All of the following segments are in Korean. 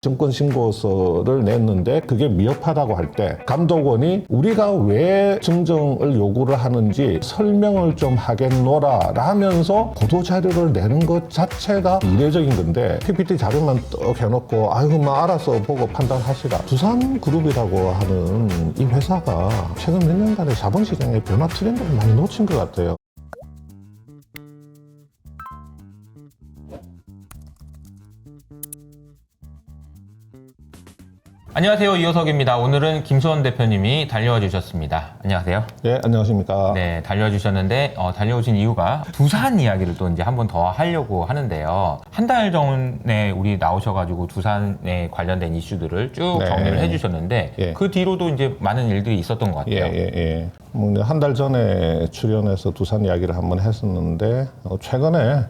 증권 신고서를 냈는데 그게 미흡하다고 할 때 감독원이 우리가 왜 증정을 요구를 하는지 설명을 좀 하겠노라 라면서 보도자료를 내는 것 자체가 이례적인 건데 PPT 자료만 떡 해놓고 아이고 뭐 알아서 보고 판단하시라. 두산그룹이라고 하는 이 회사가 최근 몇 년간의 자본시장의 변화 트렌드를 많이 놓친 것 같아요. 안녕하세요. 이호석입니다. 오늘은 김수원 대표님이 달려와 주셨습니다. 안녕하세요. 네, 안녕하십니까. 네, 달려와 주셨는데 달려오신 이유가 두산 이야기를 또 이제 한 번 더 하려고 하는데요. 한 달 전에 우리 나오셔가지고 두산에 관련된 이슈들을 쭉 네. 정리를 해주셨는데 예. 그 뒤로도 이제 많은 일들이 있었던 것 같아요. 한 달 전에 출연해서 두산 이야기를 한번 했었는데 최근에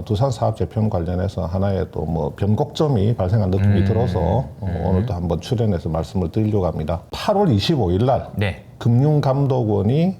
두산 사업 재편 관련해서 하나의 또 뭐 변곡점이 발생한 느낌이 들어서 오늘 또 한번 출연해서 말씀을 드리려고 합니다. 8월 25일 날 네. 금융감독원이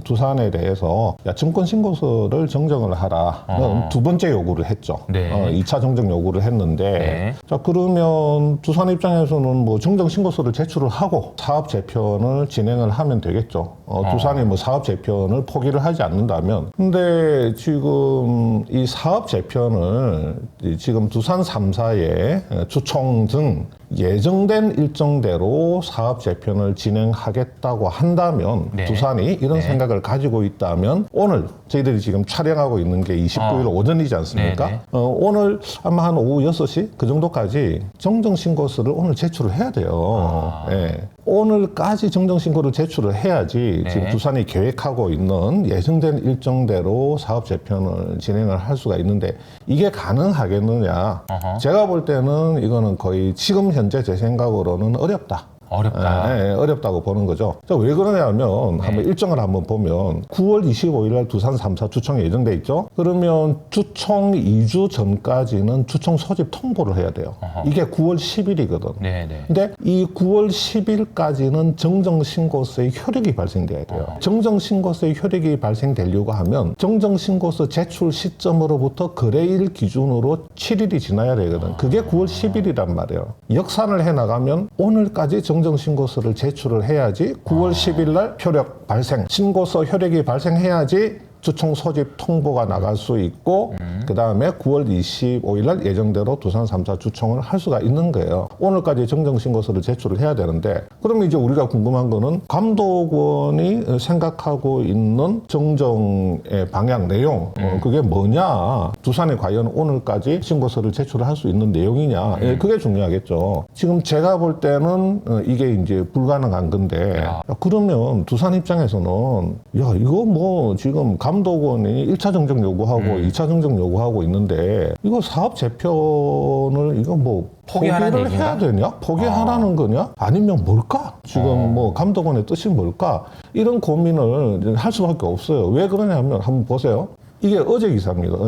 두산에 대해서 증권 신고서를 정정을 하라 두 번째 요구를 했죠. 네. 2차 정정 요구를 했는데 네. 자 그러면 두산 입장에서는 뭐 정정 신고서를 제출을 하고 사업 재편을 진행을 하면 되겠죠. 두산이 뭐 사업 재편을 포기를 하지 않는다면 근데 지금 이 사업 재편을 지금 두산 3사의 주총 등 예정된 일정대로 사업 재편을 진행하겠다고 한다면 네. 두산이 이런 생각을 가지고 있다면 오늘 저희들이 지금 촬영하고 있는 게 29일 오전이지 않습니까? 네, 네. 오늘 아마 한 오후 6시 그 정도까지 정정신고서를 오늘 제출을 해야 돼요. 예. 오늘까지 정정신고를 제출을 해야지 네. 지금 두산이 계획하고 있는 예정된 일정대로 사업 재편을 진행을 할 수가 있는데 이게 가능하겠느냐? 제가 볼 때는 이거는 거의 지금 현재 제 생각으로는 어렵다. 어렵다. 어렵다고 보는 거죠. 자, 왜 그러냐면 한번 일정을 한번 보면 9월 25일 날 두산 3사 주총이 예정돼 있죠. 그러면 주총 2주 전까지는 주총 소집 통보를 해야 돼요. 이게 9월 10일이거든. 네네. 근데 이 9월 10일까지는 정정신고서의 효력이 발생돼야 돼요. 정정신고서의 효력이 발생되려고 하면 정정신고서 제출 시점으로부터 거래일 기준으로 7일이 지나야 되거든. 그게 9월 10일이란 말이에요. 역산을 해나가면 오늘까지 정정신고서를 제출을 해야지 9월 10일 날 효력 발생, 신고서 효력이 발생해야지 주총 소집 통보가 나갈 수 있고 그 다음에 9월 25일 날 예정대로 두산 3사 주총을 할 수가 있는 거예요. 오늘까지 정정신고서를 제출을 해야 되는데 그러면 이제 우리가 궁금한 거는 감독원이 생각하고 있는 정정의 방향, 내용 그게 뭐냐? 두산이 과연 오늘까지 신고서를 제출을 할 수 있는 내용이냐? 그게 중요하겠죠. 지금 제가 볼 때는 이게 이제 불가능한 건데 그러면 두산 입장에서는 야 이거 뭐 지금 감독원이 1차 정정 요구하고 2차 정정 요구하고 있는데 이거 사업 재편을 이거 뭐 포기를 해야 되냐? 포기하라는 거냐? 아니면 뭘까? 지금 뭐 감독원의 뜻이 뭘까? 이런 고민을 할 수밖에 없어요. 왜 그러냐면 한번 보세요. 이게 어제 기사입니다.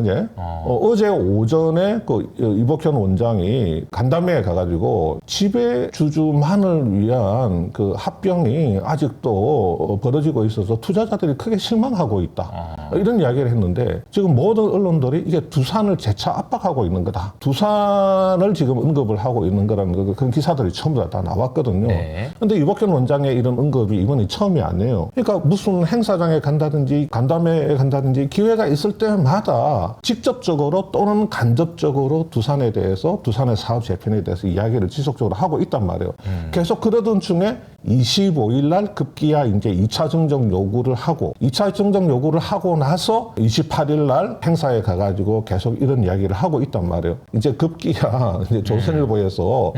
어제 오전에 그 이복현 원장이 간담회에 가가지고 지배주주만을 위한 그 합병이 아직도 벌어지고 있어서 투자자들이 크게 실망하고 있다. 이런 이야기를 했는데 지금 모든 언론들이 이게 두산을 재차 압박하고 있는 거다. 두산을 지금 언급을 하고 있는 거라는 그런 기사들이 전부 다 나왔거든요. 네. 근데 이복현 원장의 이런 언급이 이번이 처음이 아니에요. 그러니까 무슨 행사장에 간다든지 간담회에 간다든지 기회가 있을 때마다 직접적으로 또는 간접적으로 두산에 대해서 두산의 사업 재편에 대해서 이야기를 지속적으로 하고 있단 말이에요. 계속 그러던 중에 25일 날 급기야 이제 2차 정정 요구를 하고 2차 정정 요구를 하고 나서 28일 날 행사에 가가지고 계속 이런 이야기를 하고 있단 말이에요. 이제 급기야 이제 조선일보에서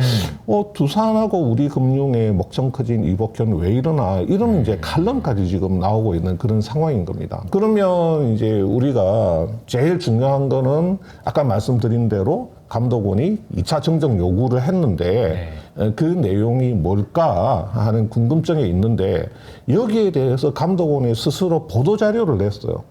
두산하고 우리 금융의 목청 커진 이복현 왜 이러나 이런 이제 칼럼까지 지금 나오고 있는 그런 상황인 겁니다. 그러면 이제 우리가 제일 중요한 거는 아까 말씀드린 대로 감독원이 2차 정정 요구를 했는데 그 내용이 뭘까 하는 궁금증이 있는데 여기에 대해서 감독원이 스스로 보도자료를 냈어요.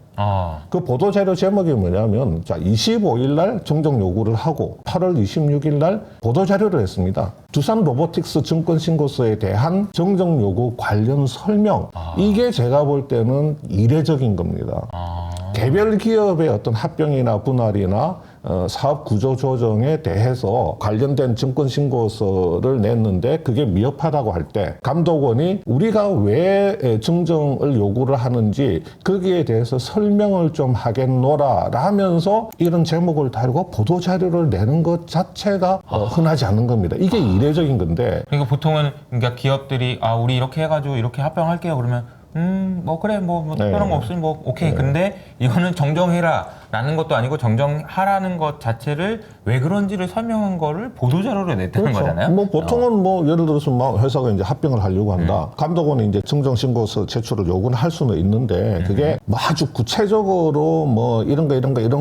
그 보도자료 제목이 뭐냐면 25일 날 정정 요구를 하고 8월 26일 날 보도자료를 했습니다. 두산 로보틱스 증권 신고서에 대한 정정 요구 관련 설명. 이게 제가 볼 때는 이례적인 겁니다. 개별 기업의 어떤 합병이나 분할이나 사업 구조 조정에 대해서 관련된 증권 신고서를 냈는데 그게 미흡하다고 할 때 감독원이 우리가 왜 증정을 요구를 하는지 거기에 대해서 설명을 좀 하겠노라 라면서 이런 제목을 달고 보도 자료를 내는 것 자체가 흔하지 않은 겁니다. 이게 이례적인 건데. 그러니까 보통은 그러니까 기업들이 우리 이렇게 해가지고 이렇게 합병할게요. 그러면 뭐 그래 뭐 특별한 거 없으니 뭐 오케이. 근데 이거는 정정해라라는 것도 아니고 정정하라는 것 자체를 왜 그런지를 설명한 거를 보도자료로 냈다는 거잖아요. 뭐 보통은 뭐 예를 들어서 막 회사가 이제 합병을 하려고 한다. 감독원이 이제 증정신고서 제출을 요구는 할 수는 있는데 그게 뭐 아주 구체적으로 뭐 이런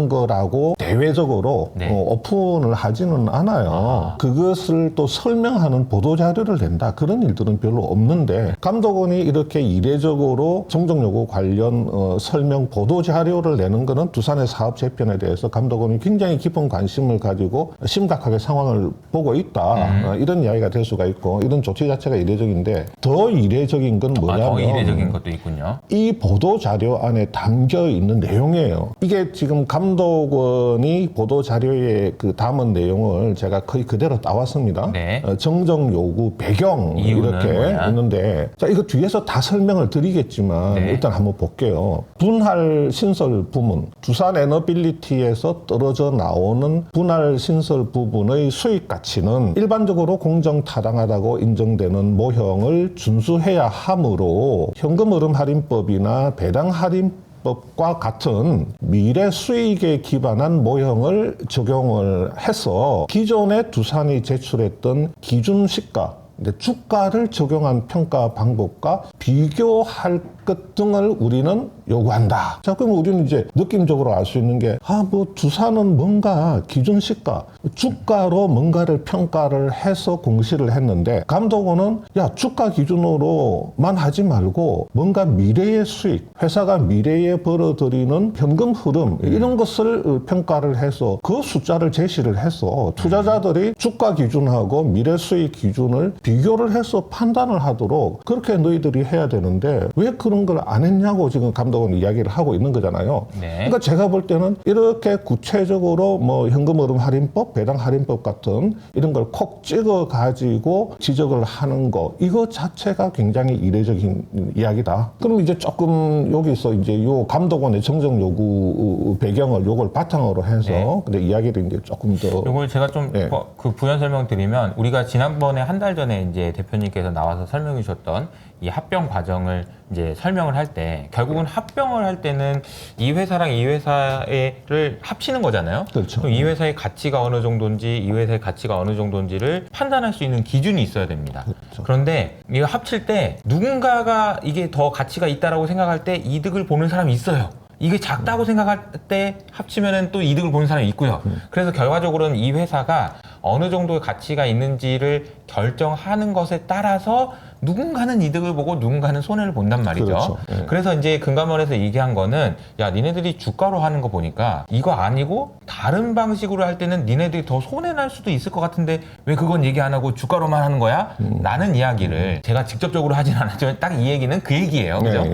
거라고 대외적으로 오픈을 하지는 않아요. 그것을 또 설명하는 보도자료를 낸다. 그런 일들은 별로 없는데 감독원이 이렇게 이례적으로 정정요구 관련 설명 보도자료를 내는 거는 두산의 사업 재편에 대해서 감독원이 굉장히 깊은 관심을 가지고 심각하게 상황을 보고 있다. 이런 이야기가 될 수가 있고 이런 조치 자체가 이례적인데 더 이례적인 건 뭐냐면 더 이례적인 것도 있군요. 이 보도자료 안에 담겨 있는 내용이에요. 이게 지금 감독원이 보도자료에 그 담은 내용을 제가 거의 그대로 따왔습니다. 네. 정정 요구 배경 이렇게 뭐야? 있는데 자 이거 뒤에서 다 설명을 드리겠지만 일단 한번 볼게요. 분할 신설 부문 두산 에너빌리티에서 떨어져 나오는 분할 신설 부분의 수익 가치는 일반적으로 공정타당하다고 인정되는 모형을 준수해야 하므로 현금 흐름 할인법이나 배당 할인법과 같은 미래 수익에 기반한 모형을 적용을 해서 기존에 두산이 제출했던 기준 시가 주가를 적용한 평가 방법과 비교할 것 등을 우리는 요구한다. 자, 그럼 우리는 이제 느낌적으로 알 수 있는 게, 뭐, 두산은 뭔가 기준 시가, 주가로 뭔가를 평가를 해서 공시를 했는데, 감독원은, 주가 기준으로만 하지 말고, 뭔가 미래의 수익, 회사가 미래에 벌어들이는 현금 흐름, 이런 것을 평가를 해서 그 숫자를 제시를 해서 투자자들이 주가 기준하고 미래 수익 기준을 비교를 해서 판단을 하도록 그렇게 너희들이 해야 되는데, 왜 그런 걸 안 했냐고 지금 감독은 이야기를 하고 있는 거잖아요. 네. 그러니까 제가 볼 때는 이렇게 구체적으로 뭐 현금 흐름 할인법, 배당 할인법 같은 이런 걸 콕 찍어 가지고 지적을 하는 거 이거 자체가 굉장히 이례적인 이야기다. 그럼 이제 조금 여기서 이제 요 감독원의 정정 요구 배경을 요걸 바탕으로 해서 근데 이야기를 이제 조금 더 이걸 제가 좀 그 부연 설명드리면 우리가 지난번에 한 달 전에 이제 대표님께서 나와서 설명해 주셨던 이 합병 과정을 이제 설명을 할 때 결국은 합병을 할 때는 이 회사랑 이 회사를 합치는 거잖아요. 그렇죠. 그럼 이 회사의 가치가 어느 정도인지 이 회사의 가치가 어느 정도인지를 판단할 수 있는 기준이 있어야 됩니다. 그렇죠. 그런데 이거 합칠 때 누군가가 이게 더 가치가 있다라고 생각할 때 이득을 보는 사람이 있어요. 이게 작다고 생각할 때 합치면은 또 이득을 보는 사람이 있고요. 그래서 결과적으로는 이 회사가 어느 정도의 가치가 있는지를 결정하는 것에 따라서 누군가는 이득을 보고 누군가는 손해를 본단 말이죠. 그렇죠. 그래서 이제 금감원에서 얘기한 거는 니네들이 주가로 하는 거 보니까 이거 아니고 다른 방식으로 할 때는 니네들이 더 손해날 수도 있을 것 같은데 왜 그건 얘기 안 하고 주가로만 하는 거야? 라는 이야기를 제가 직접적으로 하진 않았지만 딱 이 얘기는 그 얘기예요. 그죠?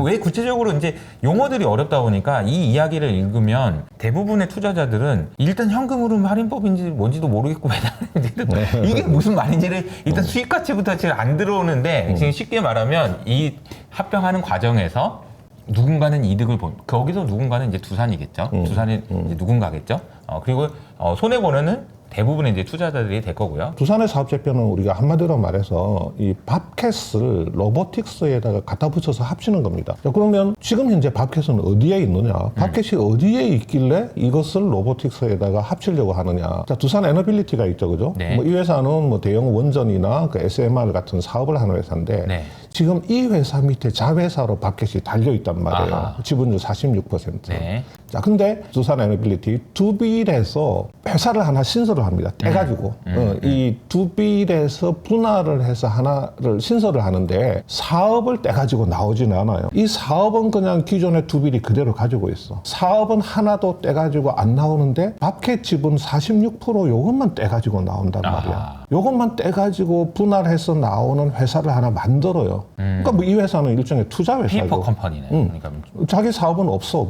왜 구체적으로 이제 용어들이 어렵다 보니까 이 이야기를 읽으면 대부분의 투자자들은 일단 현금 흐름 할인법인지 뭔지도 모르겠고 배당인지도 이게 무슨 말인지를 일단 수익 가치부터 지금 안 들어오는데 지금 쉽게 말하면 이 합병하는 과정에서 누군가는 이득을 본 거기서 누군가는 이제 두산이겠죠. 두산이 이제 누군가겠죠. 그리고 손해 보는 대부분의 이제 투자자들이 될 거고요. 두산의 사업 재편은 우리가 한마디로 말해서 이 밥캣을 로보틱스에다가 갖다 붙여서 합치는 겁니다. 자, 그러면 지금 현재 밥캣은 어디에 있느냐? 밥캣이 어디에 있길래 이것을 로보틱스에다가 합치려고 하느냐? 자, 두산 에너빌리티가 있죠, 그죠? 네. 뭐 이 회사는 뭐 대형 원전이나 그 SMR 같은 사업을 하는 회사인데 네. 지금 이 회사 밑에 자회사로 밥캣이 달려 있단 말이에요. 아하. 지분율 46%. 네. 자, 근데 두산 에너빌리티 두빌에서 회사를 하나 신설을 합니다. 떼가지고. 이 두빌에서 분할을 해서 하나를 신설을 하는데 사업을 떼가지고 나오지는 않아요. 이 사업은 그냥 기존의 두빌이 그대로 가지고 있어. 사업은 하나도 떼가지고 안 나오는데 밥캣 지분 46% 요것만 떼가지고 나온단 말이야. 요것만 떼가지고 분할해서 나오는 회사를 하나 만들어요. 그러니까 뭐 이 회사는 일종의 투자 회사고. 피퍼 컴퍼니네. 그러니까 자기 사업은 없어.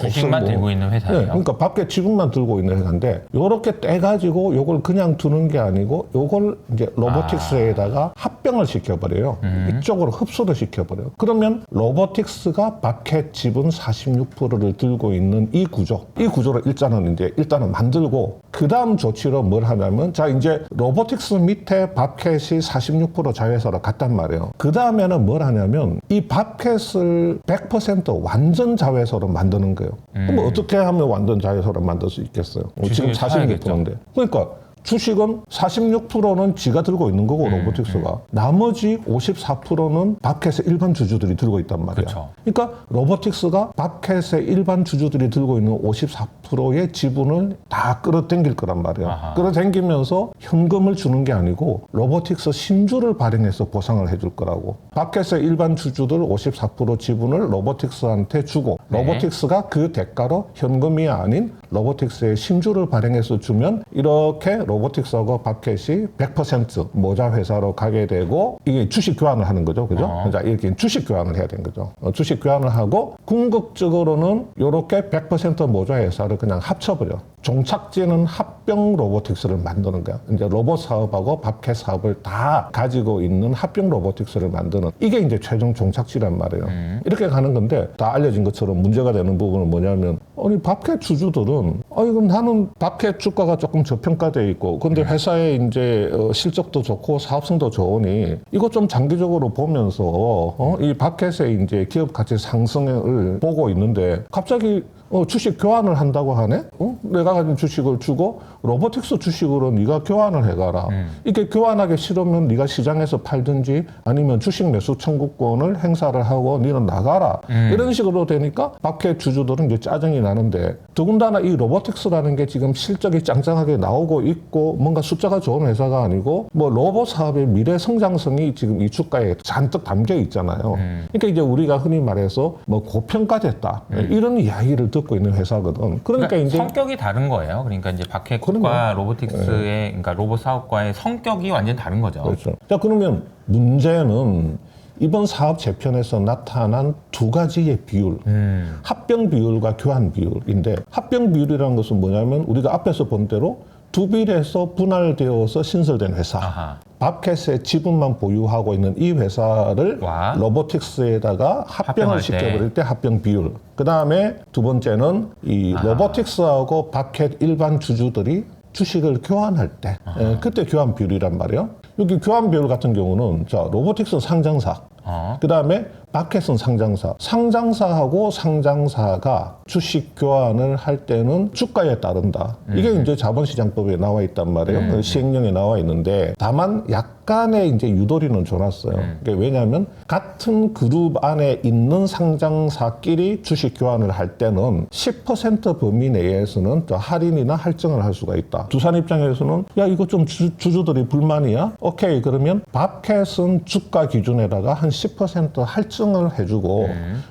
주식만 없어, 들고 있는 회사예요. 네, 그러니까 밖에 지분만 들고 있는 회사인데 요렇게 떼가지고 요걸 그냥 두는 게 아니고 요걸 이제 로보틱스에다가 합병을 시켜버려요. 이쪽으로 흡수를 시켜버려요. 그러면 로보틱스가 마켓 지분 46%를 들고 있는 이 구조를 일단은 만들고 그 다음 조치로 뭘 하냐면 자 이제 로보틱스 밑에 밥캣이 46% 자회사로 갔단 말이에요. 그 다음에는 뭘 하냐면 이 밥캣을 100% 완전 자회사로 만드는 거예요. 그럼 어떻게 하면 완전 자회사로 만들 수 있겠어요? 지금 46%인데. 그러니까 주식은 46%는 지가 들고 있는 거고 로보틱스가 나머지 54%는 밥캣의 일반 주주들이 들고 있단 말이야. 그쵸. 그러니까 로보틱스가 밥캣의 일반 주주들이 들고 있는 54%의 지분을 다 끌어당길 거란 말이야. 아하. 끌어당기면서 현금을 주는 게 아니고 로보틱스 신주를 발행해서 보상을 해줄 거라고. 밥캣의 일반 주주들 54% 지분을 로보틱스한테 주고 로보틱스가 그 대가로 현금이 아닌 로보틱스의 신주를 발행해서 주면 이렇게 로보틱스하고 밥캣이 100% 모자 회사로 가게 되고 이게 주식 교환을 하는 거죠. 그죠? 그러니까 이렇게 주식 교환을 해야 되는 거죠. 주식 교환을 하고 궁극적으로는 이렇게 100% 모자 회사를 그냥 합쳐버려. 종착지는 합병 로보틱스를 만드는 거야. 이제 로봇 사업하고 밥캣 사업을 다 가지고 있는 합병 로보틱스를 만드는 이게 이제 최종 종착지란 말이에요. 이렇게 가는 건데 다 알려진 것처럼 문제가 되는 부분은 뭐냐면 아니 밥캣 주주들은 그럼 나는 밥캣 주가가 조금 저평가돼 있고 근데 회사의 이제 실적도 좋고 사업성도 좋으니 이거 좀 장기적으로 보면서 이 밥캣의 이제 기업 가치 상승을 보고 있는데 갑자기 주식 교환을 한다고 하네? 내가 가진 주식을 주고 로보틱스 주식으로 네가 교환을 해가라. 이게 교환하기 싫으면 네가 시장에서 팔든지 아니면 주식 매수 청구권을 행사를 하고 너는 나가라. 이런 식으로 되니까 밥캣 주주들은 이제 짜증이 나는데 더군다나 이 로보틱스라는 게 지금 실적이 짱짱하게 나오고 있고 뭔가 숫자가 좋은 회사가 아니고 뭐 로봇 사업의 미래 성장성이 지금 이 주가에 잔뜩 담겨 있잖아요. 그러니까 이제 우리가 흔히 말해서 뭐 고평가됐다. 이런 이야기를 듣고 있는 회사거든. 그러니까 이제 성격이 다른 거예요. 그러니까 이제 밥캣과 로보틱스의 그러니까 로봇 사업과의 성격이 완전 다른 거죠. 그렇죠. 자, 그러면 문제는 이번 사업 재편에서 나타난 두 가지의 비율, 합병 비율과 교환 비율인데 합병 비율이라는 것은 뭐냐면 우리가 앞에서 본 대로 두 비례해서 분할되어서 신설된 회사. 아하. 밥캣의 지분만 보유하고 있는 이 회사를 로보틱스에다가 합병을 시켜버릴 때 합병 비율. 그 다음에 두 번째는 이 로보틱스하고 밥캣 일반 주주들이 주식을 교환할 때 그때 교환 비율이란 말이에요. 여기 교환 비율 같은 경우는 자 로보틱스 상장사. 그 다음에 밥캣은 상장사. 상장사하고 상장사가 주식 교환을 할 때는 주가에 따른다. 이게 이제 자본시장법에 나와 있단 말이에요. 시행령에 나와 있는데 다만 약간의 이제 유도리는 줘놨어요. 왜냐하면 같은 그룹 안에 있는 상장사끼리 주식 교환을 할 때는 10% 범위 내에서는 또 할인이나 할증을 할 수가 있다. 두산 입장에서는 야 이거 좀 주주들이 불만이야? 오케이 그러면 밥캣은 주가 기준에다가 한 10% 할증을 해주고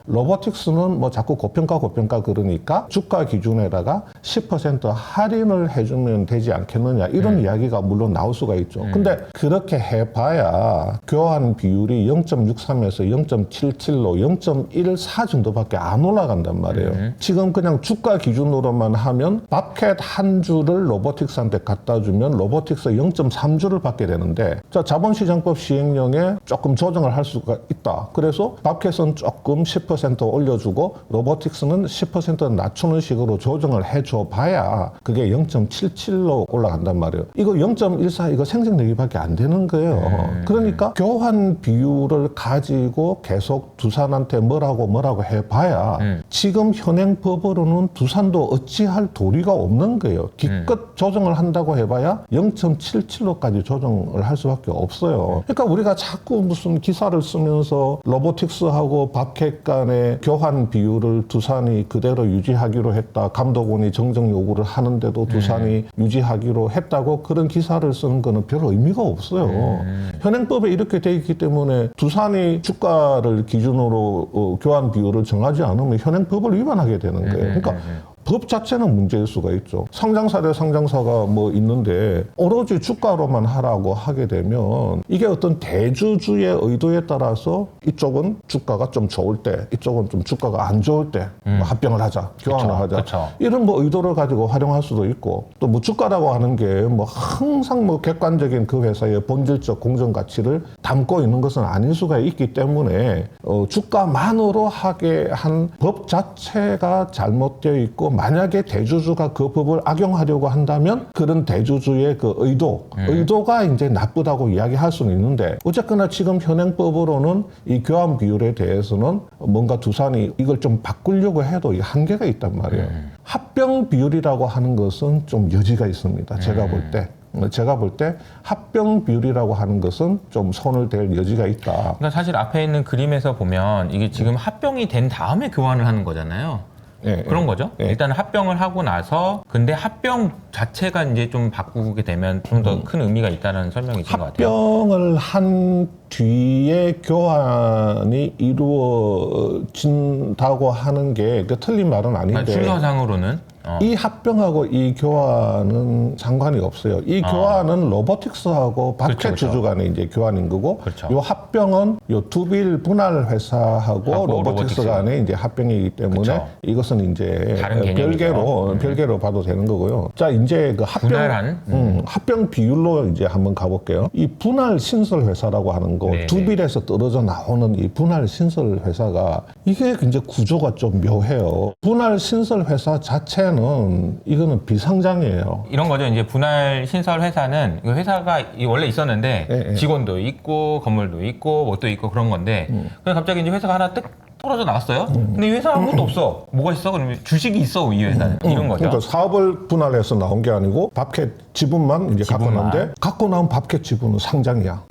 로보틱스는 뭐 자꾸 고평가 그러니까 주가 기준에다가 10% 할인을 해주면 되지 않겠느냐 이런 이야기가 물론 나올 수가 있죠. 근데 그렇게 해봐야 교환 비율이 0.63에서 0.77로 0.14 정도밖에 안 올라간단 말이에요. 지금 그냥 주가 기준으로만 하면 밥캣 한 주를 로보틱스한테 갖다 주면 로보틱스 0.3주를 받게 되는데 자 자본시장법 시행령에 조금 조정을 할 수가 있다. 그래서 밥캣은 조금 10% 올려주고 로보틱스는 10% 낮추는 식으로 조정을 해줘 봐야 그게 0.77로 올라간단 말이에요. 이거 0.14 이거 생색내기밖에 안 되는 거예요. 그러니까 교환 비율을 가지고 계속 두산한테 뭐라고 해봐야 지금 현행 법으로는 두산도 어찌할 도리가 없는 거예요. 기껏 조정을 한다고 해봐야 0.77로까지 조정을 할 수밖에 없어요. 그러니까 우리가 자꾸 무슨 기사를 쓰면서 로보틱스하고 밥캣 간의 교환 비율을 두산이 그대로 유지하기로 했다. 감독원이 정정 요구를 하는데도 두산이 유지하기로 했다고 그런 기사를 쓰는 거는 별 의미가 없어요. 현행법에 이렇게 돼 있기 때문에 두산이 주가를 기준으로 교환 비율을 정하지 않으면 현행법을 위반하게 되는 거예요. 그러니까 법 자체는 문제일 수가 있죠. 상장사 대 상장사가 뭐 있는데 오로지 주가로만 하라고 하게 되면 이게 어떤 대주주의 의도에 따라서 이쪽은 주가가 좀 좋을 때 이쪽은 좀 주가가 안 좋을 때 뭐 합병을 하자, 교환을 하자. 그쵸. 이런 뭐 의도를 가지고 활용할 수도 있고 또 뭐 주가라고 하는 게 뭐 항상 뭐 객관적인 그 회사의 본질적 공정 가치를 담고 있는 것은 아닐 수가 있기 때문에 주가만으로 하게 한 법 자체가 잘못되어 있고 만약에 대주주가 그 법을 악용하려고 한다면 그런 대주주의 그 의도가 이제 나쁘다고 이야기할 수는 있는데 어쨌거나 지금 현행법으로는 이 교환 비율에 대해서는 뭔가 두산이 이걸 좀 바꾸려고 해도 이 한계가 있단 말이에요. 합병 비율이라고 하는 것은 좀 여지가 있습니다. 제가 볼 때 합병 비율이라고 하는 것은 좀 손을 댈 여지가 있다. 그러니까 사실 앞에 있는 그림에서 보면 이게 지금 합병이 된 다음에 교환을 하는 거잖아요. 그런 거죠. 일단 합병을 하고 나서 근데 합병 자체가 이제 좀 바꾸게 되면 좀 더 큰 의미가 있다는 설명이신 것 같아요. 합병을 한 뒤에 교환이 이루어진다고 하는 게 그 틀린 말은 아닌데 순서상으로는 이 합병하고 이 교환은 상관이 없어요. 이 교환은 로보틱스하고 박해 그렇죠. 주주 간의 이제 교환인 거고, 그렇죠. 이 합병은 이 두빌 분할 회사하고 로보틱스 간의 이제 합병이기 때문에 그렇죠. 이것은 이제 다른 개념이죠. 별개로 봐도 되는 거고요. 자, 이제 그 합병 비율로 이제 한번 가볼게요. 이 분할 신설 회사라고 하는 거, 네네. 두빌에서 떨어져 나오는 이 분할 신설 회사가 이게 이제 구조가 좀 묘해요. 분할 신설 회사 자체는 이거는 비상장이에요. 이런 거죠. 이제 분할 신설 회사는 이 회사가 원래 있었는데 직원도 있고 건물도 있고 뭣도 있고 그런 건데 근데 갑자기 이제 회사가 하나 뜩 떨어져 나왔어요. 근데 이 회사 아무것도 없어. 뭐가 있어? 그러면 주식이 있어 이 회사는. 이런 거죠. 그러니까 사업을 분할해서 나온 게 아니고 밥캣 지분만 이제 갖고 나오는데 갖고 나온 밥캣 지분은 상장이야.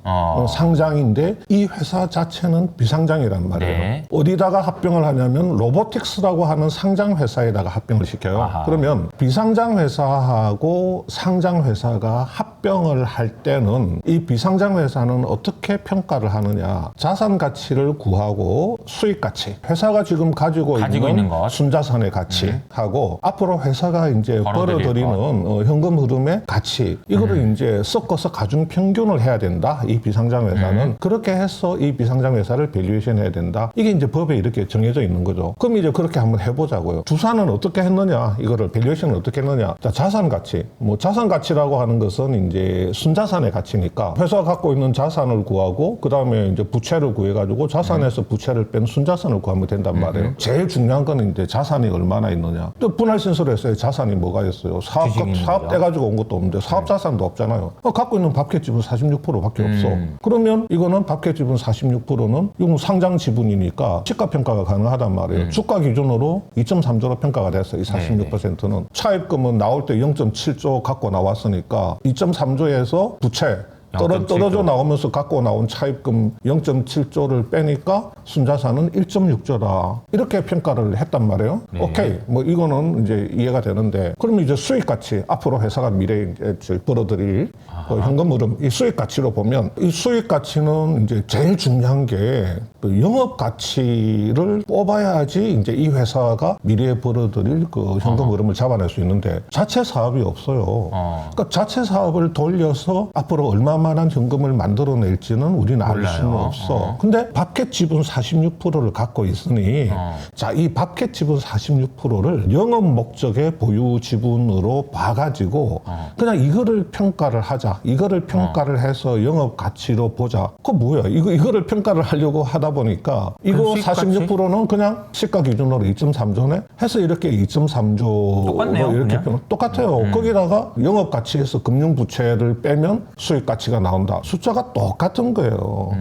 상장인데 이 회사 자체는 비상장이란 말이에요. 네. 어디다가 합병을 하냐면 로보틱스라고 하는 상장 회사에다가 합병을 시켜요. 아하. 그러면 비상장 회사하고 상장 회사가 합병을 할 때는 이 비상장 회사는 어떻게 평가를 하느냐? 자산 가치를 구하고 수익 가치, 회사가 지금 가지고 있는 것. 순자산의 가치하고 앞으로 회사가 이제 벌어들이는 현금 흐름의 가치, 이거를 이제 섞어서 가중 평균을 해야 된다. 이 비상장 회사는 그렇게 해서 이 비상장 회사를 밸류에이션 해야 된다. 이게 이제 법에 이렇게 정해져 있는 거죠. 그럼 이제 그렇게 한번 해보자고요. 두산은 어떻게 했느냐? 이거를 밸류에이션을 어떻게 했느냐? 자, 자산 가치. 뭐 자산 가치라고 하는 것은 이제 순자산의 가치니까 회사가 갖고 있는 자산을 구하고 그 다음에 이제 부채를 구해가지고 자산에서 부채를 뺀 순자산을 구하면 된단 말이에요. 제일 중요한 거는 이제 자산이 얼마나 있느냐. 또 분할 신설회사에 자산이 뭐가 있어요? 사업 떼가지고 온 것도 없는데 사업 자산도 없잖아요. 갖고 있는 밥캣 지분 46%밖에 없어. 그러면 이거는 밥캣 지분 46%는 이건 상장 지분이니까 시가 평가가 가능하단 말이에요. 주가 기준으로 2.3조로 평가가 됐어요. 이 46%는 차입금은 나올 때 0.7조 갖고 나왔으니까 2.3조에서 부채 떨어져 나오면서 갖고 나온 차입금 0.7조를 빼니까 순자산은 1.6조다. 이렇게 평가를 했단 말이에요. 오케이. 뭐 이거는 이제 이해가 되는데 그러면 이제 수익 가치, 앞으로 회사가 미래에 이제 벌어들일 그 현금 흐름, 이 수익 가치로 보면 이 수익 가치는 이제 제일 중요한 게 그 영업 가치를 뽑아야지 이제 이 회사가 미래에 벌어들일 그 현금 흐름을 잡아낼 수 있는데 자체 사업이 없어요. 그러니까 자체 사업을 돌려서 앞으로 얼마만한 현금을 만들어낼지는 우리는 알 수는 없어. 근데 밥캣 지분 46%를 갖고 있으니 자, 이 밥캣 지분 46%를 영업 목적의 보유 지분으로 봐가지고 그냥 이거를 평가를 하자. 이거를 평가를 해서 영업 가치로 보자. 그거 뭐야? 이거를 평가를 하려고 하다 보니까 이거 46%는 그냥 시가 기준으로 2.3조네 해서 이렇게 2.3조 똑같네요. 이렇게 똑같아요. 거기다가 영업 가치에서 금융 부채를 빼면 수익 가치가 나온다. 숫자가 똑같은 거예요.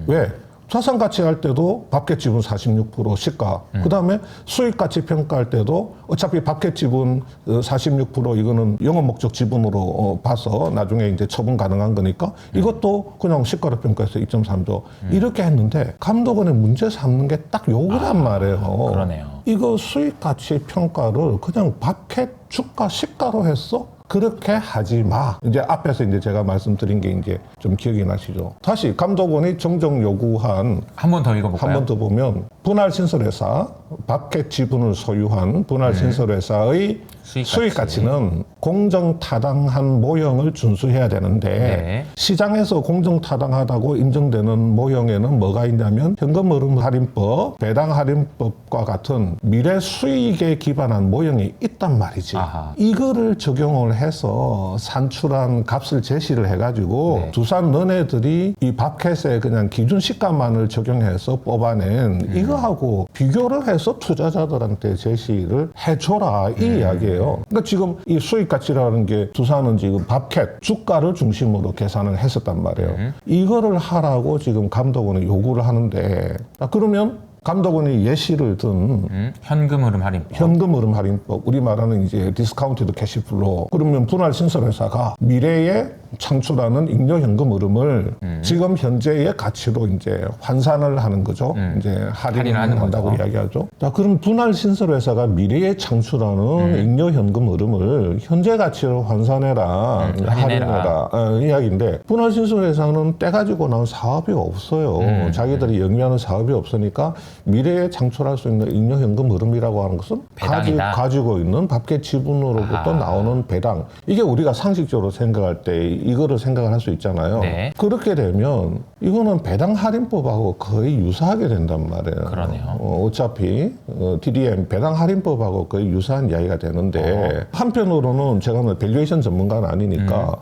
왜? 자산 가치 할 때도 밥캣 지분 46% 시가. 그 다음에 수익 가치 평가할 때도 어차피 밥캣 지분 46% 이거는 영업 목적 지분으로 봐서 나중에 이제 처분 가능한 거니까 이것도 그냥 시가로 평가해서 2.3조. 이렇게 했는데 감독원의 문제 삼는 게 딱 요거란 말이에요. 그러네요. 이거 수익 가치 평가를 그냥 밥캣 주가 시가로 했어? 그렇게 하지 마. 이제 앞에서 이제 제가 말씀드린 게 이제 좀 기억이 나시죠? 다시 감독원이 정정 요구한 한 번 더 읽어볼까요? 한 번 더 보면 분할 신설회사, 밥캣 지분을 소유한 분할 신설회사의 수익 가치는 공정타당한 모형을 준수해야 되는데 네. 시장에서 공정타당하다고 인정되는 모형에는 뭐가 있냐면 현금흐름할인법, 배당할인법과 같은 미래 수익에 기반한 모형이 있단 말이지. 아하. 이거를 적용을 해서 산출한 값을 제시를 해가지고 네. 두산 너네들이 이 밥캣에 그냥 기준 시가만을 적용해서 뽑아낸 이거하고 비교를 해서 투자자들한테 제시를 해줘라 이 이야기예요. 그러니까 지금 이 수익 가치라는 게 두산은 지금 밥캣 주가를 중심으로 계산을 했었단 말이에요. 이거를 하라고 지금 감독원이 요구를 하는데 그러면 감독원이 예시를 든 현금흐름 할인법. 현금흐름 할인법, 우리 말하는 이제 디스카운티드 캐시플로. 그러면 분할 신설회사가 미래에 창출하는 잉여 현금 흐름을 지금 현재의 가치로 이제 환산을 하는 거죠. 이제 할인을 할인하는 한다고 거죠. 이야기하죠. 자, 그럼 분할 신설회사가 미래에 창출하는 잉여 현금 흐름을 현재 가치로 환산해라, 할인해라 이야기인데 분할 신설회사는 떼 가지고 나온 사업이 없어요. 자기들이 영위하는 사업이 없으니까 미래에 창출할 수 있는 잉여 현금 흐름이라고 하는 것은 배당이다. 가지고 있는 밥캣 지분으로부터 나오는 배당. 이게 우리가 상식적으로 생각할 때 이거를 생각을 할 수 있잖아요. 네. 그렇게 되면 이거는 배당 할인법하고 거의 유사하게 된단 말이에요. 그러네요. 어차피 DDM 배당 할인법하고 거의 유사한 이야기가 되는데 한편으로는 제가 뭐 밸류에이션 전문가는 아니니까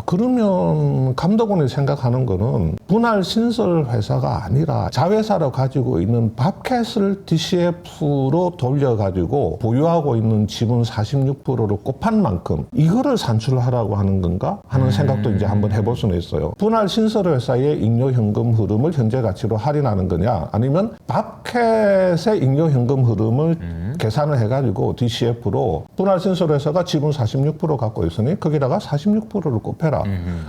그러면 감독원이 생각하는 거는 분할 신설 회사가 아니라 자회사로 가지고 있는 밥캣을 DCF로 돌려가지고 보유하고 있는 지분 46%를 곱한 만큼 이거를 산출하라고 하는 건가 하는 생각도 이제 한번 해볼 수는 있어요. 분할 신설 회사의 잉여 현금 흐름을 현재 가치로 할인하는 거냐, 아니면 밥캣의 잉여 현금 흐름을 계산을 해가지고 DCF로 분할 신설 회사가 지분 46% 갖고 있으니 거기다가 46%를 곱해라.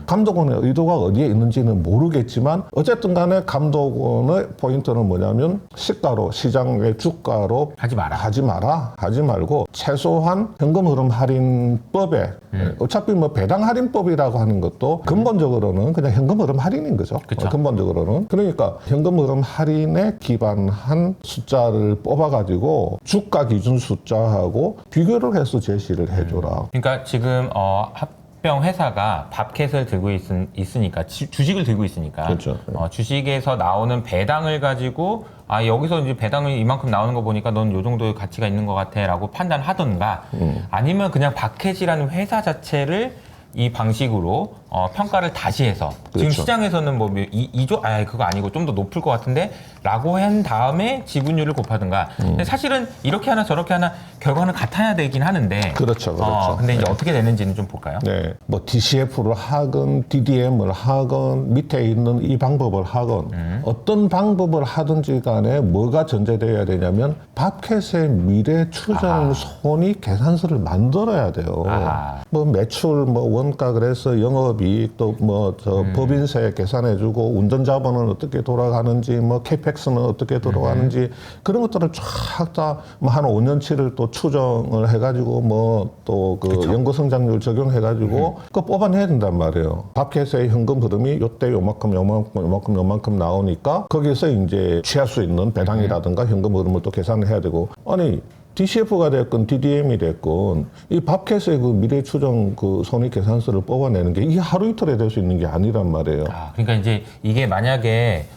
감독원의 의도가 어디에 있는지는 모르겠지만 어쨌든 간에 감독원의 포인트는 뭐냐면 시가로, 시장의 주가로 하지 마라. 하지 말고 최소한 현금 흐름 할인법에 어차피 뭐 배당 할인법이라고 하는 것도 근본적으로는 그냥 현금 흐름 할인인 거죠. 그쵸. 근본적으로는. 그러니까 현금 흐름 할인에 기반한 숫자를 뽑아가지고 주가 기준 숫자하고 비교를 해서 제시를 해줘라. 그러니까 지금 합병 회사가 밥캣을 들고 있으니까 주식을 들고 있으니까 그렇죠. 주식에서 나오는 배당을 가지고 여기서 이제 배당이 이만큼 나오는 거 보니까 넌 요 정도의 가치가 있는 것 같아라고 판단하던가 아니면 그냥 밥캣이라는 회사 자체를 이 방식으로 평가를 다시 해서 지금 그렇죠. 시장에서는 뭐 2조 그거 아니고 좀 더 높을 것 같은데 라고 한 다음에 지분율을 곱하든가 근데 사실은 이렇게 하나 저렇게 하나 결과는 같아야 되긴 하는데 그렇죠. 근데 이제 어떻게 되는지는 좀 볼까요? 네, 뭐 DCF를 하건 DDM을 하건 밑에 있는 이 방법을 하건 어떤 방법을 하든지 간에 뭐가 전제되어야 되냐면 밥캣의 미래 추정 손익 계산서를 만들어야 돼요. 뭐 매출, 뭐 원가, 그래서 영업이익, 또 뭐 법인세 계산해주고 운전자본은 어떻게 돌아가는지, 뭐 캐펙스는 어떻게 돌아가는지 그런 것들을 쫙 다 뭐 한 5년치를 또 추정을 해가지고 뭐 또 그 연구성장률 적용해가지고 그거 뽑아내야 된단 말이에요. 밥캣의 현금 흐름이 요때 요만큼 나오니까 거기서 이제 취할 수 있는 배당이라든가 현금 흐름을 또 계산을 해야 되고, 아니 DCF가 됐건 DDM이 됐건 이 밥캣의 그 미래 추정 그 손익 계산서를 뽑아내는 게 이게 하루 이틀에 될 수 있는 게 아니란 말이에요. 그러니까 이제 이게 만약에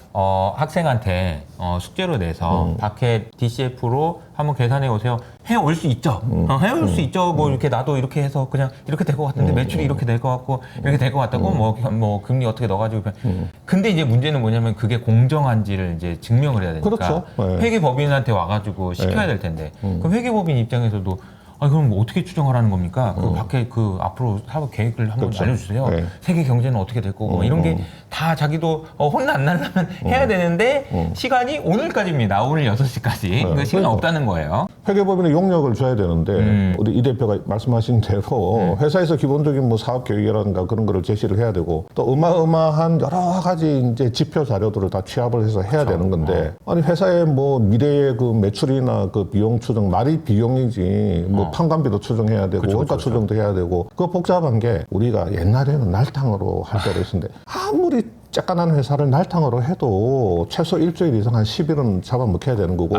학생한테 숙제로 내서 밥캣 DCF로 한번 계산해 오세요. 해올 수 있죠. 해올 수 있죠. 뭐 이렇게 나도 이렇게 해서 그냥 이렇게 될 것 같은데 매출이 이렇게 될 것 같고 이렇게 될 것 같다고 뭐 금리 어떻게 넣어가지고. 근데 이제 문제는 뭐냐면 그게 공정한지를 이제 증명을 해야 되니까. 그렇죠. 네. 회계법인한테 와가지고 시켜야 될 텐데. 그럼 회계법인 입장에서도 그럼 뭐 어떻게 추정하라는 겁니까? 그 밖에 그 앞으로 사업 계획을 한번 그렇죠. 알려주세요. 네. 세계 경제는 어떻게 될 거고 이런 게 다 자기도 혼나 안 날려면 해야 되는데 시간이 오늘까지입니다. 오늘 6시까지. 그 시간이 그러니까. 없다는 거예요. 회계법인에 용역을 줘야 되는데 우리 이 대표가 말씀하신 대로 회사에서 기본적인 뭐 사업 계획이라든가 그런 거를 제시를 해야 되고 또 어마어마한 여러 가지 이제 지표 자료들을 다 취합을 해서 해야 되는 건데 아니 회사의 뭐 미래의 그 매출이나 그 비용 추정 말이 비용이지 뭐 판관비도 추정해야 되고 원가 추정도 해야 되고 그거 복잡한 게 우리가 옛날에는 날탕으로 할 때도 있었는데 아무리 쬐깐한 회사를 날탕으로 해도 최소 일주일 이상 한 10일은 잡아먹혀야 되는 거고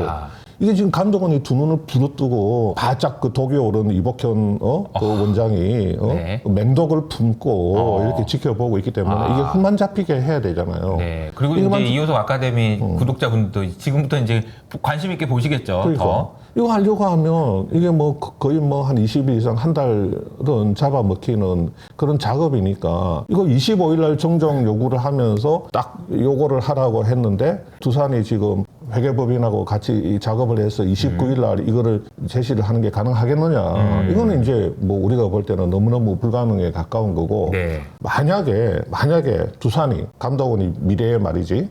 이게 지금 감독원이 두 눈을 부릅뜨고 바짝 그 독이 오른 이복현 그 원장이 네. 맹독을 품고 이렇게 지켜보고 있기 때문에 이게 흠만 잡히게 해야 되잖아요. 네. 그리고 이제 이효석 아카데미 구독자분들도 지금부터 이제 관심 있게 보시겠죠. 그러니까 더. 이거 하려고 하면 이게 뭐 거의 뭐 한 20일 이상 한 달은 잡아먹히는 그런 작업이니까 이거 25일 날 정정 요구를 하면서 딱 요거를 하라고 했는데 두산이 지금 회계법인하고 같이 이 작업을 해서 29일 날 이거를 제시를 하는 게 가능하겠느냐. 이거는 이제 뭐 우리가 볼 때는 너무너무 불가능에 가까운 거고 네. 만약에 두산이 감독원이 미래에 말이지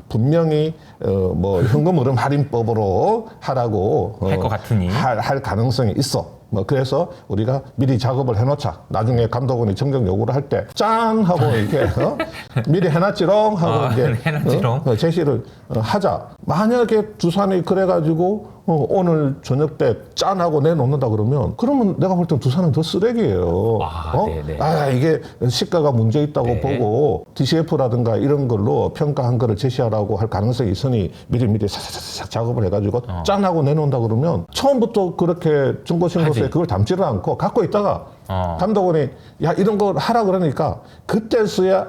분명히 뭐 현금 흐름 할인법으로 하라고 할 것 같으니 할 가능성이 있어. 뭐 그래서 우리가 미리 작업을 해놓자. 나중에 감독원이 정정 요구를 할 때 짠 하고 이렇게 미리 해놨지롱 하고 이제 해놨지롱. 제시를 하자. 만약에 두산이 그래가지고 오늘 저녁 때 짠 하고 내놓는다 그러면 내가 볼 땐 두산은 더 쓰레기예요. 네네. 이게 시가가 문제 있다고 네. 보고 DCF라든가 이런 걸로 평가한 거를 제시하라고 할 가능성이 있으니 미리 사사사사 작업을 해가지고 짠 하고 내놓는다 그러면 처음부터 그렇게 중고신고서에 그걸 담지를 않고 갖고 있다가 감독원이 야 이런 거 하라 그러니까 그때서야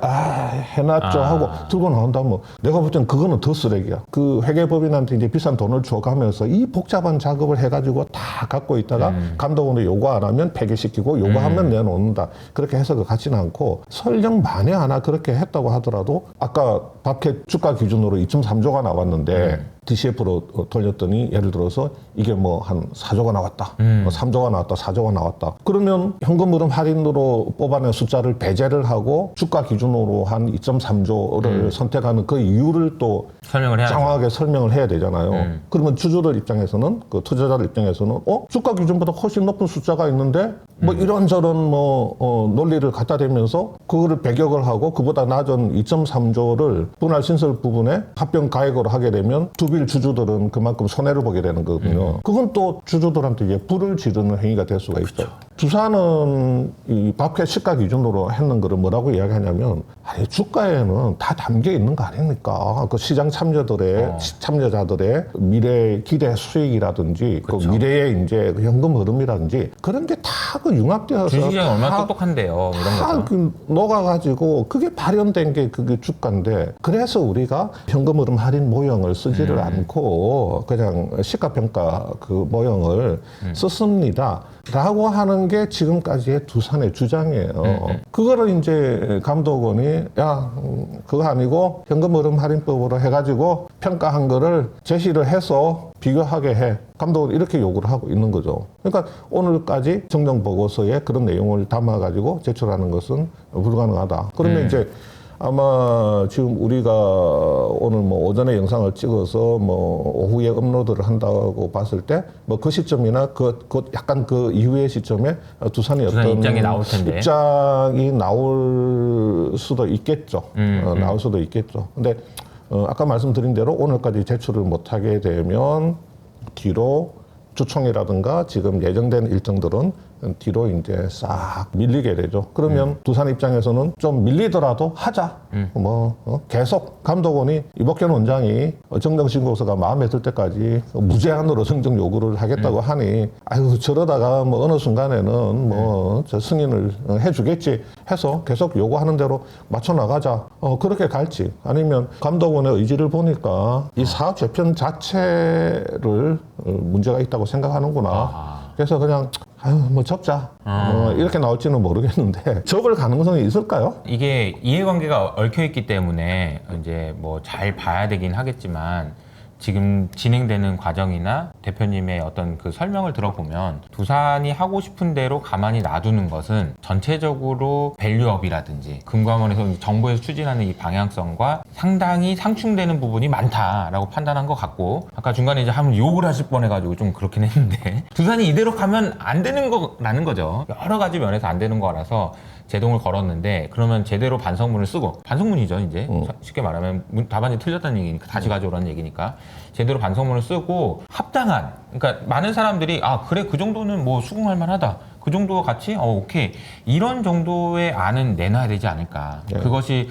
해놨죠 하고 들고 나온다면 내가 볼 땐 그거는 더 쓰레기야. 그 회계법인한테 이제 비싼 돈을 줘가면서 이 복잡한 작업을 해가지고 다 갖고 있다가 감독원이 요구 안 하면 폐기시키고 요구하면 내놓는다. 그렇게 해석을 갖지는 않고 설령 만에 하나 그렇게 했다고 하더라도 아까 밥켓 주가 기준으로 2.3조가 나왔는데 DCF로 돌렸더니 예를 들어서 이게 뭐 한 4조가 나왔다. 3조가 나왔다. 4조가 나왔다. 그러면 현금 흐름 할인으로 뽑아낸 숫자를 배제를 하고 주가 기준으로 한 2.3조를 선택하는 그 이유를 또 설명을 해야죠. 장황하게 설명을 해야 되잖아요. 그러면 주주들 입장에서는 그 투자자들 입장에서는 주가 기준보다 훨씬 높은 숫자가 있는데 뭐 이런저런 뭐 논리를 갖다 대면서 그거를 배격을 하고 그보다 낮은 2.3조를 분할 신설 부분에 합병 가액으로 하게 되면 두빌 주주들은 그만큼 손해를 보게 되는 거거든요. 그건 또 주주들한테 이제 불을 지르는 행위가 될 수가 있죠. 두산은 이 밥켓 시가 기준으로 했는 거를 뭐라고 이야기하냐면 아니 주가에는 다 담겨 있는 거 아닙니까? 그 시장 참여자들의 미래 기대 수익이라든지 그 미래의 이제 그 현금 흐름이라든지 그런 게 다 그 융합되어서 주식시장이 얼마나 똑똑한데요. 이런 그 녹아가지고 그게 발현된 게 그게 주가인데 그래서 우리가 현금 흐름 할인 모형을 쓰지를 않고 그냥 시가평가 그 모형을 썼습니다. 라고 하는 게 지금까지의 두산의 주장이에요. 그거를 이제 감독원이 그거 아니고 현금 흐름 할인법으로 해가지고 평가한 거를 제시를 해서 비교하게 해. 감독은 이렇게 요구를 하고 있는 거죠. 그러니까 오늘까지 정정 보고서에 그런 내용을 담아가지고 제출하는 것은 불가능하다. 그러면 이제 아마 지금 우리가 오늘 뭐 오전에 영상을 찍어서 뭐 오후에 업로드를 한다고 봤을 때 뭐 그 시점이나 그 약간 그 이후의 시점에 두산이 어떤 입장이 나올 텐데. 입장이 나올 수도 있겠죠. 나올 수도 있겠죠. 근데 아까 말씀드린 대로 오늘까지 제출을 못하게 되면 뒤로 주총이라든가 지금 예정된 일정들은 뒤로 이제 싹 밀리게 되죠. 그러면 두산 입장에서는 좀 밀리더라도 하자. 계속 감독원이 이복현 원장이 정정신고서가 마음에 들 때까지 무제한으로 정정 요구를 하겠다고 하니 저러다가 뭐 어느 순간에는 뭐 저 승인을 해주겠지 해서 계속 요구하는 대로 맞춰 나가자. 그렇게 갈지 아니면 감독원의 의지를 보니까 이 사업 재편 자체를 문제가 있다고 생각하는구나. 그래서 그냥 뭐 접자 이렇게 나올지는 모르겠는데 접을 가능성이 있을까요? 이게 이해관계가 얽혀 있기 때문에 이제 뭐 잘 봐야 되긴 하겠지만 지금 진행되는 과정이나 대표님의 어떤 그 설명을 들어보면 두산이 하고 싶은 대로 가만히 놔두는 것은 전체적으로 밸류업이라든지 금감원에서 정부에서 추진하는 이 방향성과 상당히 상충되는 부분이 많다라고 판단한 것 같고, 아까 중간에 이제 한번 욕을 하실 뻔해가지고 좀 그렇긴 했는데 두산이 이대로 가면 안 되는 거라는 거죠. 여러 가지 면에서 안 되는 거라서 제동을 걸었는데, 그러면 제대로 반성문을 쓰고, 반성문이죠 이제 쉽게 말하면 답안지 틀렸다는 얘기니까 다시 가져오라는 얘기니까 제대로 반성문을 쓰고 합당한, 그러니까 많은 사람들이 아 그래 그 정도는 뭐 수긍할 만하다, 그 정도 같이 오케이, 이런 정도의 안은 내놔야 되지 않을까. 네. 그것이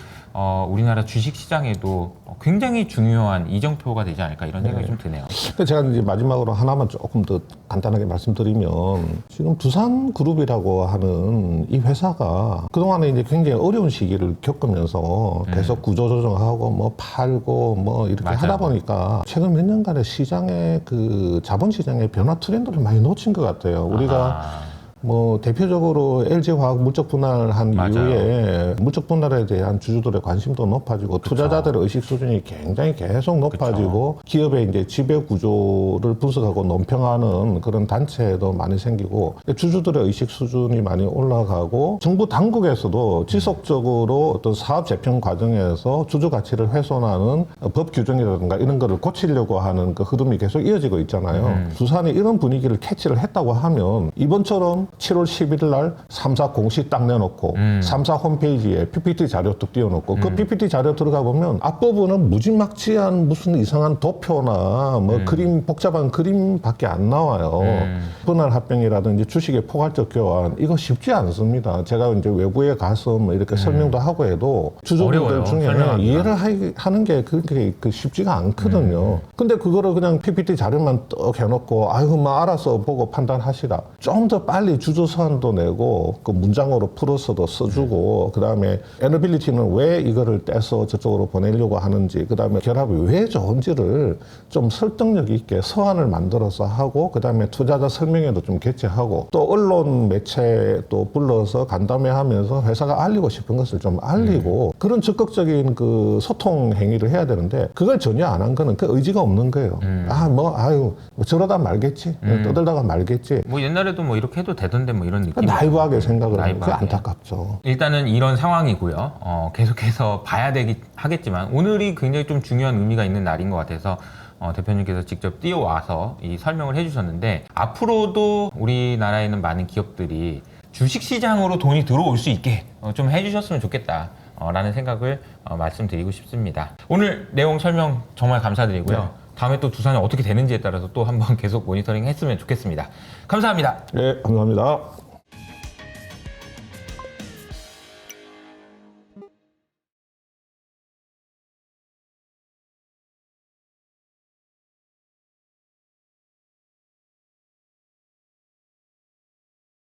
우리나라 주식 시장에도 굉장히 중요한 이정표가 되지 않을까, 이런 생각이 좀 드네요. 근데 제가 이제 마지막으로 하나만 조금 더 간단하게 말씀드리면, 지금 두산그룹이라고 하는 이 회사가 그동안에 이제 굉장히 어려운 시기를 겪으면서 계속 구조조정하고 뭐 팔고 뭐 이렇게 맞아요. 하다 보니까 최근 몇 년간의 시장의 그 자본시장의 변화 트렌드를 많이 놓친 것 같아요. 우리가 아하. 뭐 대표적으로 LG화학 물적 분할한 맞아요. 이후에 물적 분할에 대한 주주들의 관심도 높아지고 투자자들의 의식 수준이 굉장히 계속 높아지고 기업의 이제 지배 구조를 분석하고 논평하는 그런 단체도 많이 생기고 주주들의 의식 수준이 많이 올라가고 정부 당국에서도 지속적으로 어떤 사업 재편 과정에서 주주 가치를 훼손하는 법 규정이라든가 이런 거를 고치려고 하는 그 흐름이 계속 이어지고 있잖아요. 두산이 이런 분위기를 캐치를 했다고 하면 이번처럼 7월 11일 날 3사 공시 딱 내놓고 3사 홈페이지에 PPT 자료 뚝 띄워놓고 그 PPT 자료 들어가 보면 앞부분은 무지막지한 무슨 이상한 도표나 뭐 그림, 복잡한 그림밖에 안 나와요. 분할 합병이라든지 주식의 포괄적 교환, 이거 쉽지 않습니다. 제가 이제 외부에 가서 뭐 이렇게 설명도 하고 해도 주주분들 어려워요, 중에 설명하기가. 이해를 하는 게 그렇게 쉽지가 않거든요. 근데 그거를 그냥 PPT 자료만 떡 해놓고 아이고 뭐 알아서 보고 판단하시라. 좀 더 빨리 주주 서한도 내고 그 문장으로 풀어서도 써주고 그다음에 에너빌리티는 왜 이거를 떼서 저쪽으로 보내려고 하는지, 그다음에 결합이 왜 좋은지를 좀 설득력 있게 서한을 만들어서 하고, 그다음에 투자자 설명회도 좀 개최하고, 또 언론 매체 또 불러서 간담회하면서 회사가 알리고 싶은 것을 좀 알리고 그런 적극적인 그 소통 행위를 해야 되는데 그걸 전혀 안 한 거는 그 의지가 없는 거예요. 아유 뭐 저러다 말겠지, 떠들다가 말겠지. 뭐 옛날에도 뭐 이렇게 해도 되던데 뭐 이런 느낌. 나이브하게 생각을 하는 게 나이브하게. 안타깝죠. 일단은 이런 상황이고요. 계속해서 봐야 하겠지만 오늘이 굉장히 좀 중요한 의미가 있는 날인 것 같아서 대표님께서 직접 뛰어와서 이 설명을 해주셨는데, 앞으로도 우리나라에 있는 많은 기업들이 주식시장으로 돈이 들어올 수 있게 좀 해주셨으면 좋겠다 라는 생각을 말씀드리고 싶습니다. 오늘 내용 설명 정말 감사드리고요. 네. 다음에 또 두산이 어떻게 되는지에 따라서 또 한번 계속 모니터링 했으면 좋겠습니다. 감사합니다. 네, 감사합니다.